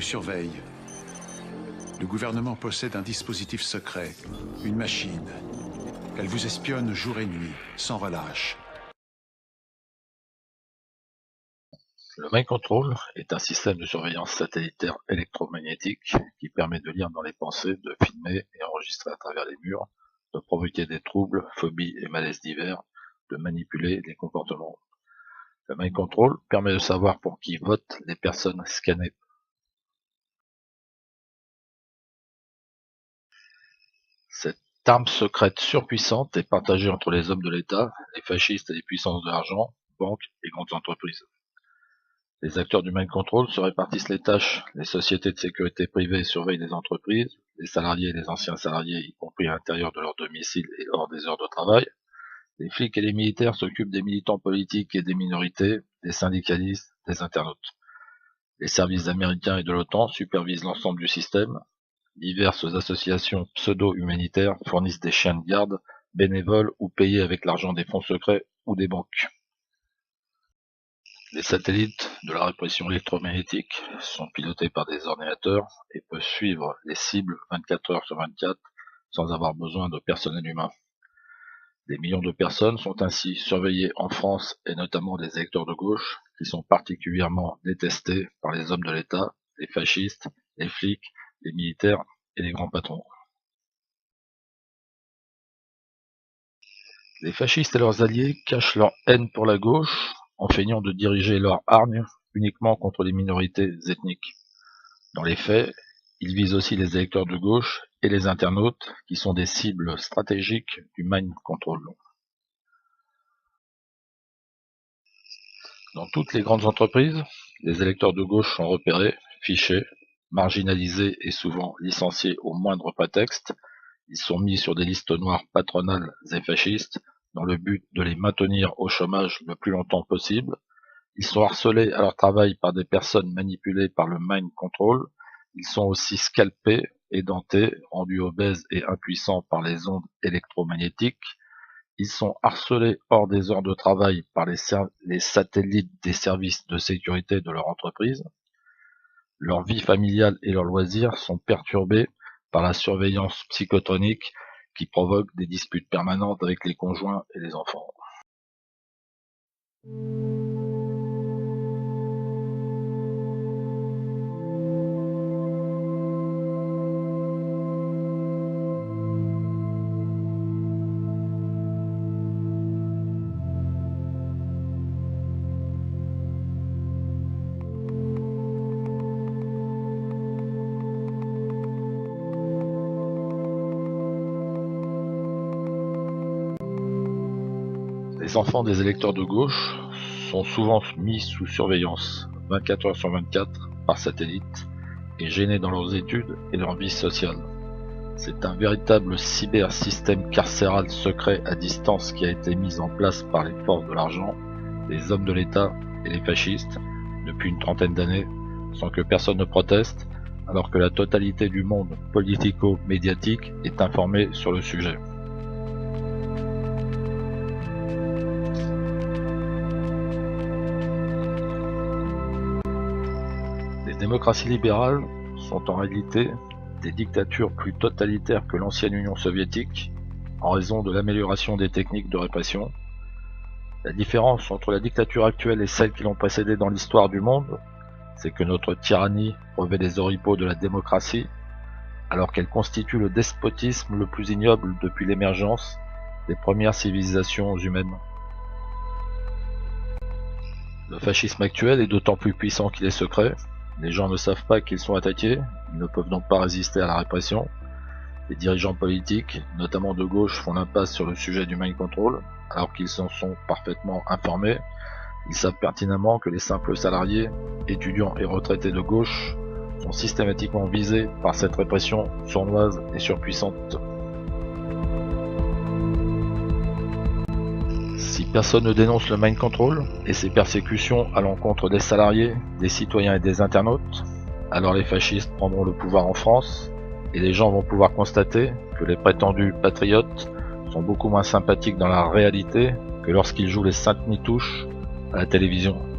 vous surveille. Le gouvernement possède un dispositif secret, une machine. Elle vous espionne jour et nuit, sans relâche. Le mind control est un système de surveillance satellitaire électromagnétique qui permet de lire dans les pensées, de filmer et enregistrer à travers les murs, de provoquer des troubles, phobies et malaises divers, de manipuler les comportements. Le mind control permet de savoir pour qui votent les personnes scannées. Cette arme secrète surpuissante est partagée entre les hommes de l'État, les fascistes et les puissances de l'argent, banques et grandes entreprises. Les acteurs du mind control se répartissent les tâches. Les sociétés de sécurité privée surveillent les entreprises, les salariés et les anciens salariés, y compris à l'intérieur de leur domicile et hors des heures de travail. Les flics et les militaires s'occupent des militants politiques et des minorités, des syndicalistes, des internautes. Les services américains et de l'OTAN supervisent l'ensemble du système. Diverses associations pseudo-humanitaires fournissent des chiens de garde, bénévoles ou payés avec l'argent des fonds secrets ou des banques. Les satellites de la répression électromagnétique sont pilotés par des ordinateurs et peuvent suivre les cibles 24 heures sur 24 sans avoir besoin de personnel humain. Des millions de personnes sont ainsi surveillées en France et notamment des électeurs de gauche qui sont particulièrement détestés par les hommes de l'État, les fascistes, les flics, les militaires et les grands patrons. Les fascistes et leurs alliés cachent leur haine pour la gauche en feignant de diriger leur hargne uniquement contre les minorités ethniques. Dans les faits, ils visent aussi les électeurs de gauche et les internautes, qui sont des cibles stratégiques du mind control. Dans toutes les grandes entreprises, les électeurs de gauche sont repérés, fichés, marginalisés et souvent licenciés au moindre prétexte. Ils sont mis sur des listes noires patronales et fascistes, dans le but de les maintenir au chômage le plus longtemps possible. Ils sont harcelés à leur travail par des personnes manipulées par le mind control. Ils sont aussi scalpés, édentés, rendus obèses et impuissants par les ondes électromagnétiques. Ils sont harcelés hors des heures de travail par les satellites des services de sécurité de leur entreprise. Leur vie familiale et leurs loisirs sont perturbés par la surveillance psychotronique qui provoque des disputes permanentes avec les conjoints et les enfants. Les enfants des électeurs de gauche sont souvent mis sous surveillance 24 heures sur 24 par satellite et gênés dans leurs études et leur vie sociale. C'est un véritable cybersystème carcéral secret à distance qui a été mis en place par les forces de l'argent, les hommes de l'État et les fascistes depuis une trentaine d'années, sans que personne ne proteste, alors que la totalité du monde politico-médiatique est informée sur le sujet. Les démocraties libérales sont en réalité des dictatures plus totalitaires que l'ancienne Union soviétique en raison de l'amélioration des techniques de répression. La différence entre la dictature actuelle et celles qui l'ont précédée dans l'histoire du monde, c'est que notre tyrannie revêt des oripeaux de la démocratie, alors qu'elle constitue le despotisme le plus ignoble depuis l'émergence des premières civilisations humaines. Le fascisme actuel est d'autant plus puissant qu'il est secret. Les gens ne savent pas qu'ils sont attaqués, ils ne peuvent donc pas résister à la répression. Les dirigeants politiques, notamment de gauche, font l'impasse sur le sujet du mind control, alors qu'ils s'en sont parfaitement informés. Ils savent pertinemment que les simples salariés, étudiants et retraités de gauche sont systématiquement visés par cette répression sournoise et surpuissante. Si personne ne dénonce le mind control et ses persécutions à l'encontre des salariés, des citoyens et des internautes, alors les fascistes prendront le pouvoir en France et les gens vont pouvoir constater que les prétendus patriotes sont beaucoup moins sympathiques dans la réalité que lorsqu'ils jouent les saintes nitouches à la télévision.